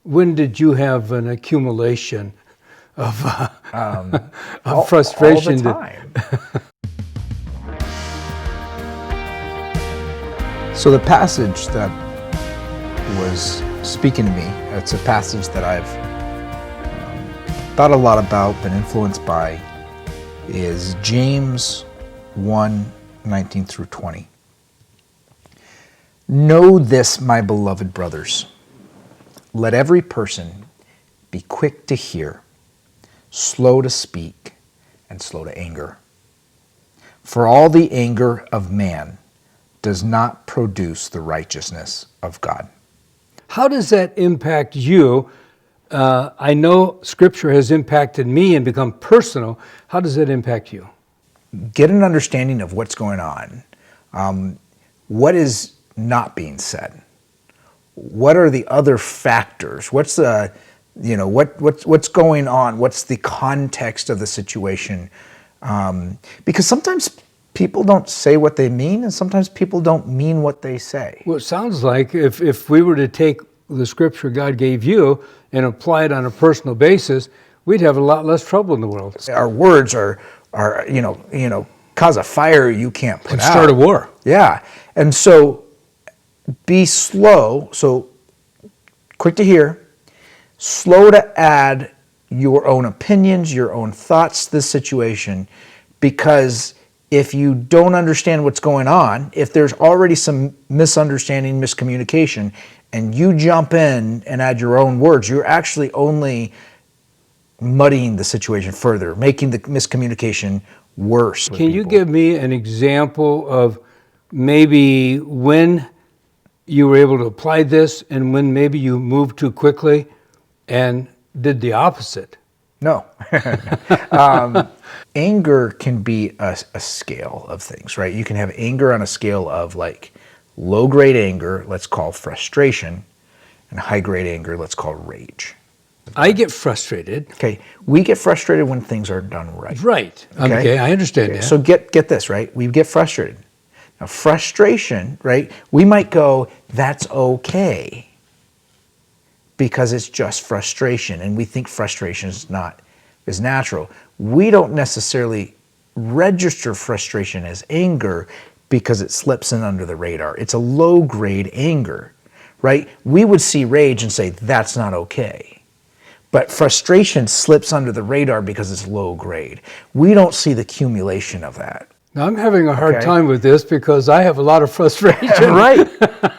When did you have an accumulation of, of All frustration? the time. So the passage that was speaking to me, it's a passage that I've thought a lot about, been influenced by, is James 1:19 through 20. Know this, my beloved brothers. Let every person be quick to hear, slow to speak, and slow to anger. For all the anger of man does not produce the righteousness of God. How does that impact you? I know Scripture has impacted me and become personal. How does that impact you? Get an understanding of what's going on. What is not being said? What are the other factors? What's the, what's going on? What's the context of the situation? Because sometimes people don't say what they mean, and sometimes people don't mean what they say. Well, it sounds like if we were to take the Scripture God gave you and apply it on a personal basis, we'd have a lot less trouble in the world. Our words are cause a fire you can't put out. Start a war. Yeah, and so be slow, so quick to hear, slow to add your own opinions, your own thoughts to this situation, because if you don't understand what's going on, if there's already some misunderstanding, miscommunication, and you jump in and add your own words, you're actually only muddying the situation further, making the miscommunication worse. Can you give me an example of maybe when you were able to apply this and when maybe you moved too quickly and did the opposite? No. Anger can be a scale of things, right? You can have anger on a scale of like low-grade anger, let's call frustration, and high-grade anger, let's call rage. I get frustrated. Okay, we get frustrated when things are done right. Right. Okay, I understand that. So get this, right? We get frustrated. Now, frustration, right? We might go, that's okay, because it's just frustration, and we think frustration is natural. We don't necessarily register frustration as anger because it slips in under the radar. It's a low-grade anger, right? We would see rage and say, that's not okay. But frustration slips under the radar because it's low grade. We don't see the accumulation of that. Now, I'm having a hard time with this because I have a lot of frustration. Right.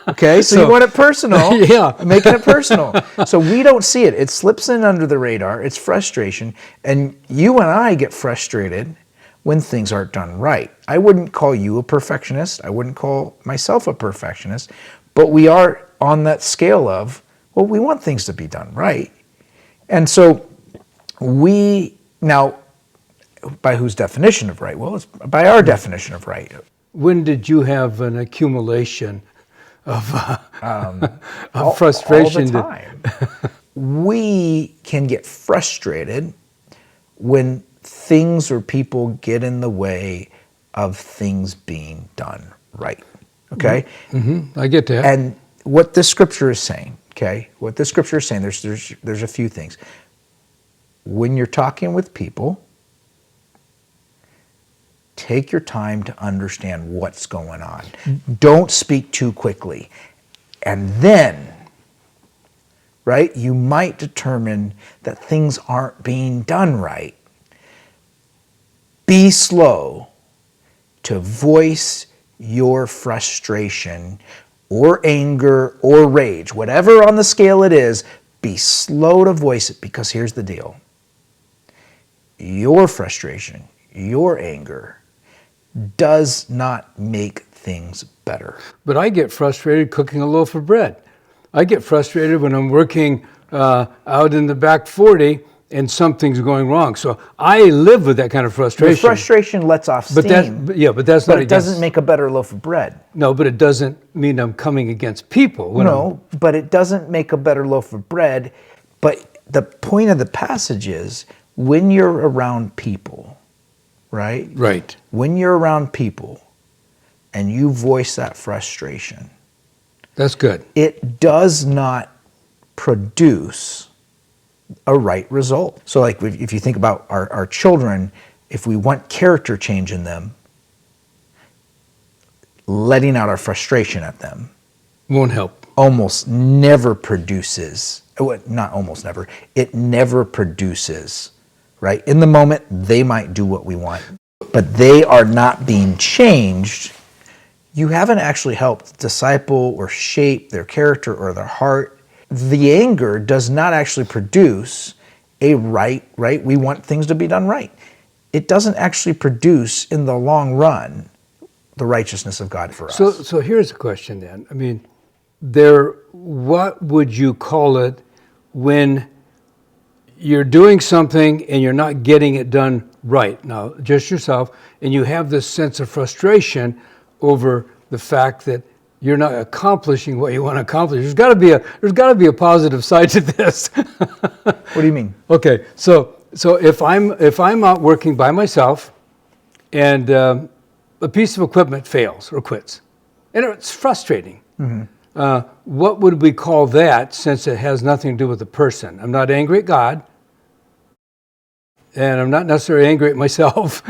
Okay, so you want it personal. Yeah. Making it personal. So we don't see it. It slips in under the radar. It's frustration. And you and I get frustrated when things aren't done right. I wouldn't call you a perfectionist. I wouldn't call myself a perfectionist. But we are on that scale of, well, we want things to be done right. And so now, by whose definition of right? Well, it's by our definition of right. When did you have an accumulation of, of frustration? All the time. We can get frustrated when things or people get in the way of things being done right. Okay? Mm-hmm. I get that. And what this scripture is saying, okay, what this scripture is saying, there's a few things. When you're talking with people, take your time to understand what's going on. Don't speak too quickly. And then, right, you might determine that things aren't being done right. Be slow to voice your frustration or anger or rage, whatever on the scale it is, be slow to voice it, because here's the deal. Your frustration, your anger does not make things better. But I get frustrated cooking a loaf of bread. I get frustrated when I'm working out in the back 40 and something's going wrong. So I live with that kind of frustration. The frustration lets off steam. But that's but not it doesn't make a better loaf of bread. No, but it doesn't mean I'm coming against people. But it doesn't make a better loaf of bread. But the point of the passage is, when you're around people, right? Right. When you're around people and you voice that frustration, that's good. It does not produce a right result. So like if you think about our children, if we want character change in them, letting out our frustration at them Won't help. almost never produces, not almost never, it never produces, right? In the moment, they might do what we want, but they are not being changed. You haven't actually helped disciple or shape their character or their heart. The anger does not actually produce a right? We want things to be done right. It doesn't actually produce in the long run the righteousness of God for us. So here's a question then. I mean, what would you call it when you're doing something and you're not getting it done right? Now, just yourself, and you have this sense of frustration over the fact that you're not accomplishing what you want to accomplish. There's got to be a positive side to this. What do you mean? Okay, so if I'm out working by myself, and a piece of equipment fails or quits, and it's frustrating. Mm-hmm. What would we call that, since it has nothing to do with the person? I'm not angry at God, and I'm not necessarily angry at myself.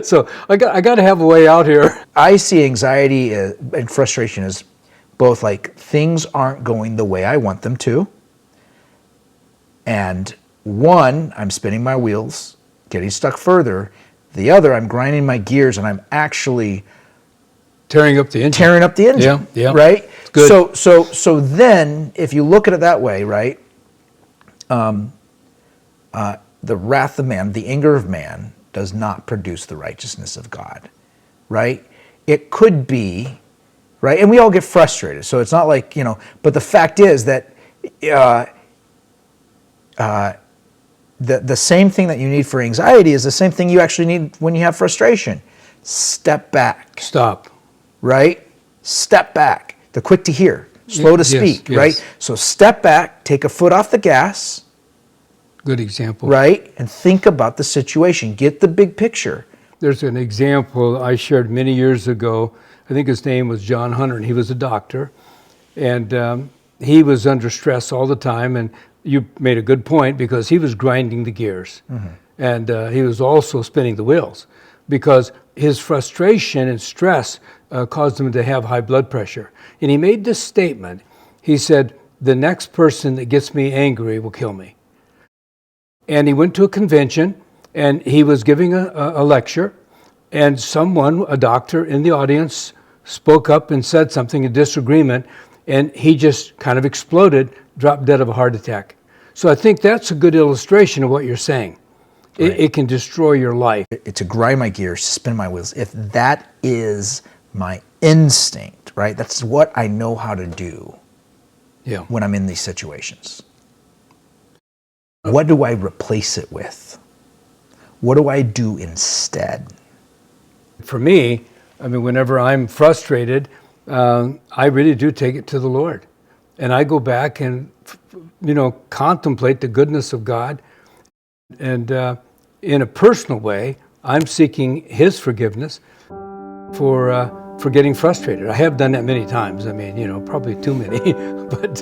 So I got to have a way out here. I see anxiety and frustration as both like things aren't going the way I want them to, and one, I'm spinning my wheels, getting stuck further. The other, I'm grinding my gears and I'm actually tearing up the engine. Yeah. Right? Good. So then, if you look at it that way, right, the wrath of man, the anger of man, does not produce the righteousness of God, right? It could be, right? And we all get frustrated, so it's not like, but the fact is that the same thing that you need for anxiety is the same thing you actually need when you have frustration. Step back. Stop. Right? Step back. The quick to hear, slow to speak, yes. right? So step back, take a foot off the gas. Good example. Right? And think about the situation. Get the big picture. There's an example I shared many years ago. I think his name was John Hunter, and he was a doctor. And he was under stress all the time. And you made a good point, because he was grinding the gears. Mm-hmm. And he was also spinning the wheels, because his frustration and stress caused him to have high blood pressure. And he made this statement. He said, "The next person that gets me angry will kill me." And he went to a convention, and he was giving a lecture, and someone, a doctor in the audience, spoke up and said something in disagreement, and he just kind of exploded, dropped dead of a heart attack. So I think that's a good illustration of what you're saying. Right. It can destroy your life. To grind my gears, spin my wheels. If that is my instinct, right? That's what I know how to do. Yeah. When I'm in these situations. What do I replace it with? What do I do instead? For me, I mean, whenever I'm frustrated, I really do take it to the Lord. And I go back and, contemplate the goodness of God. And in a personal way, I'm seeking His forgiveness for getting frustrated. I have done that many times. I mean, probably too many. But